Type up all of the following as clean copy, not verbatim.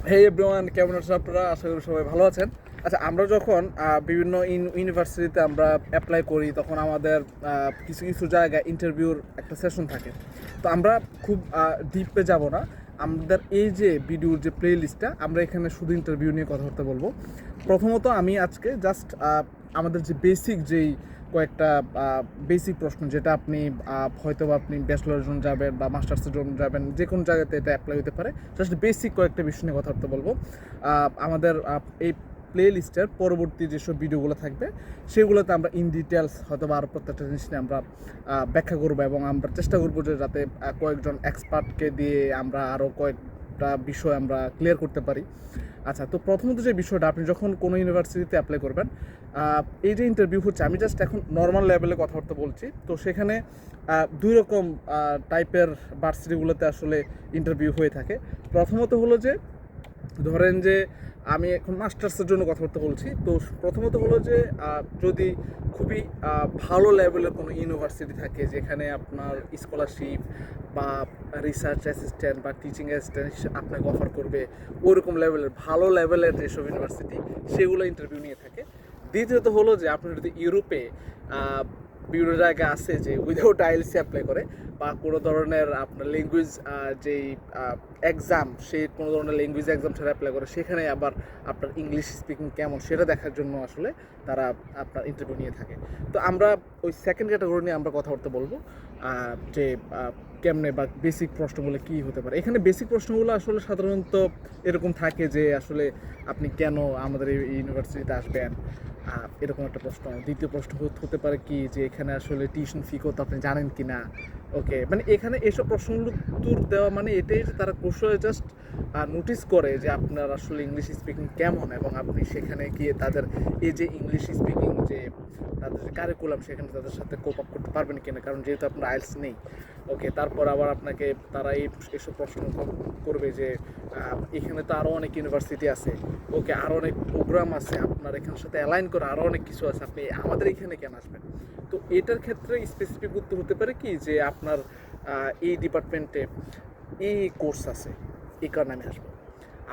হে everyone, কেমন আছেন আপনারা? আশা করি সবাই ভালো আছেন। আচ্ছা, আমরা যখন বিভিন্ন ইউনিভার্সিটিতে আমরা অ্যাপ্লাই করি, তখন আমাদের কিছু কিছু জায়গায় ইন্টারভিউর একটা সেশন থাকে। তো আমরা খুব ডিপে যাব না। আমাদের এই যে ভিডিওর যে প্লে লিস্টটা, আমরা এখানে শুধু ইন্টারভিউ নিয়ে কথাবার্তা বলবো। প্রথমত আমি আজকে জাস্ট আমাদের যে বেসিক যেই কয়েকটা বেসিক প্রশ্ন, যেটা আপনি হয়তো বা আপনি ব্যাচেলরের জন্য যাবেন বা মাস্টার্সের জন্য যাবেন, যে কোনো জায়গাতে এটা অ্যাপ্লাই হতে পারে। জাস্ট বেসিক কয়েকটা বিষয় নিয়ে কথাবার্তা বলবো। আমাদের এই প্লে লিস্টের পরবর্তী যেসব ভিডিওগুলো থাকবে, সেগুলোতে আমরা ইন ডিটেলস হয়তো বা আরও প্রত্যেকটা জিনিস নিয়ে আমরা ব্যাখ্যা করবো, এবং আমরা চেষ্টা করবো যে যাতে কয়েকজন এক্সপার্টকে দিয়ে আমরা আরও কয়েকটা বিষয় আমরা ক্লিয়ার করতে পারি। আচ্ছা, তো প্রথমত যে বিষয়টা, আপনি যখন কোনো ইউনিভার্সিটিতে অ্যাপ্লাই করবেন, এই যে ইন্টারভিউ হচ্ছে, আমি জাস্ট এখন নর্মাল লেভেলে কথাবার্তা বলছি। তো সেখানে দুই রকম টাইপের ভার্সিটিগুলোতে আসলে ইন্টারভিউ হয়ে থাকে। প্রথমত হলো যে, ধরেন যে আমি এখন মাস্টার্সের জন্য কথাবার্তা বলছি। তো প্রথমত হলো যে যদি খুবই ভালো লেভেলের কোনো ইউনিভার্সিটি থাকে, যেখানে আপনার স্কলারশিপ বা রিসার্চ অ্যাসিস্ট্যান্ট বা টিচিং অ্যাসিস্ট্যান্ট আপনাকে অফার করবে, ওইরকম লেভেলের ভালো লেভেলের যেসব ইউনিভার্সিটি, সেগুলো ইন্টারভিউ নিয়ে থাকে। দ্বিতীয়ত হলো যে, আপনি যদি ইউরোপে বিভিন্ন জায়গা আছে যে উইদাউট আইএলসি অ্যাপ্লাই করে, বা কোনো ধরনের আপনার ল্যাঙ্গুয়েজ যেই এক্সাম, সেই কোনো ধরনের ল্যাঙ্গুয়েজ এক্সাম ছাড়া অ্যাপ্লাই করে, সেখানে আবার আপনার ইংলিশ স্পিকিং কেমন সেটা দেখার জন্য আসলে তারা আপনার ইন্টারভিউ নিয়ে থাকে। তো আমরা ওই সেকেন্ড ক্যাটাগরি নিয়ে আমরা কথাবার্তা বলবো, যে কেমনে বা বেসিক প্রশ্নগুলো কী হতে পারে। এখানে বেসিক প্রশ্নগুলো আসলে সাধারণত এরকম থাকে যে, আসলে আপনি কেন আমাদের এই ইউনিভার্সিটিতে আসবেন, এরকম একটা প্রশ্ন। দ্বিতীয় প্রশ্ন হতে পারে কি, যে এখানে আসলে টিউশন ফি কত আপনি জানেন কি না। ওকে, মানে এখানে এসব প্রশ্নগুলো উত্তর দেওয়া মানে এটাই যে তারা কৌশলে জাস্ট নোটিস করে যে আপনার আসলে ইংলিশ স্পিকিং কেমন, এবং আপনি সেখানে গিয়ে তাদের এই যে ইংলিশ স্পিকিং যে তাদের যে কারিকুলাম, সেখানে তাদের সাথে কোপ আপ করতে পারবেন কিনা, কারণ যেহেতু আপনার আইএলটিএস নেই। ওকে, তারপর আবার আপনাকে তারা এসব প্রশ্ন করবে যে এখানে তো আরও অনেক ইউনিভার্সিটি আছে, ওকে, আরও অনেক প্রোগ্রাম আছে, আপনার এখানের সাথে অ্যালাইন করে আরও অনেক কিছু আছে, আপনি আমাদের এখানে কেন আসবেন। তো এটার ক্ষেত্রে স্পেসিফিক উত্তর হতে পারে কি, যে আপনার এই ডিপার্টমেন্টে এই কোর্স আছে, এই কারণে আমি আসবো।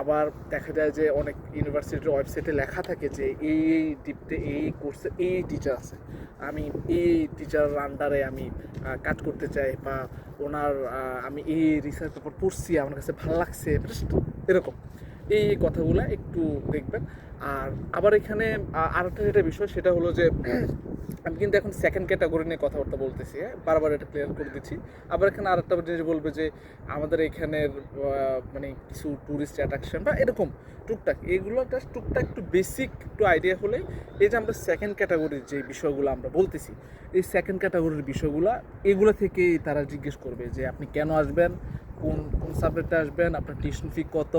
আবার দেখা যায় যে অনেক ইউনিভার্সিটির ওয়েবসাইটে লেখা থাকে যে এই ডিপতে এই কোর্সে এই টিচার আছে, আমি এই টিচারের আন্ডারে আমি কাজ করতে চাই, বা ওনার আমি এই রিসার্চ পেপার পড়ছি, আমার কাছে ভালো লাগছে, এরকম এই কথাগুলো একটু দেখবেন। আর আবার এখানে আরেকটা যেটা বিষয়, সেটা হলো যে আমি কিন্তু এখন সেকেন্ড ক্যাটাগরি নিয়ে কথাবার্তা বলতেছি, হ্যাঁ, বারবার এটা ক্লিয়ার করে দিচ্ছি। আবার এখানে আরেকটা জিনিস বলবে যে আমাদের এখানের মানে কিছু ট্যুরিস্ট অ্যাট্রাকশন বা এরকম টুকটাক, এগুলো জাস্ট টুকটাক একটু বেসিক একটু আইডিয়া হলে, এই যে আমরা সেকেন্ড ক্যাটাগরির যে বিষয়গুলো আমরা বলতেছি, এই সেকেন্ড ক্যাটাগরির বিষয়গুলো, এগুলো থেকেই তারা জিজ্ঞেস করবে যে আপনি কেন আসবেন, কোন কোন সাবজেক্টে আসবেন, আপনার টিউশন ফি কত,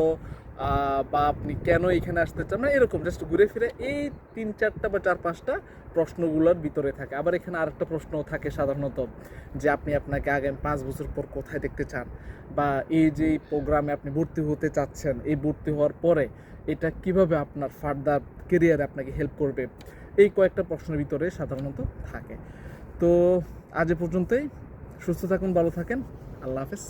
বা আপনি কেন এখানে আসতে চান, মানে এরকম জাস্ট ঘুরে ফিরে এই 3-4টা বা 4-5টা প্রশ্নগুলোর ভিতরে থাকে। আবার এখানে আরেকটা প্রশ্ন থাকে সাধারণত, যে আপনি আপনাকে আগামী 5 বছর পর কোথায় দেখতে চান, বা এই যে প্রোগ্রামে আপনি ভর্তি হতে চাচ্ছেন, এই ভর্তি হওয়ার পরে এটা কিভাবে আপনার ফার্দার কেরিয়ারে আপনাকে হেল্প করবে, এই কয়েকটা প্রশ্নের ভিতরে সাধারণত থাকে। তো আজ এ পর্যন্তই। সুস্থ থাকুন, ভালো থাকেন, আল্লাহ হাফেজ।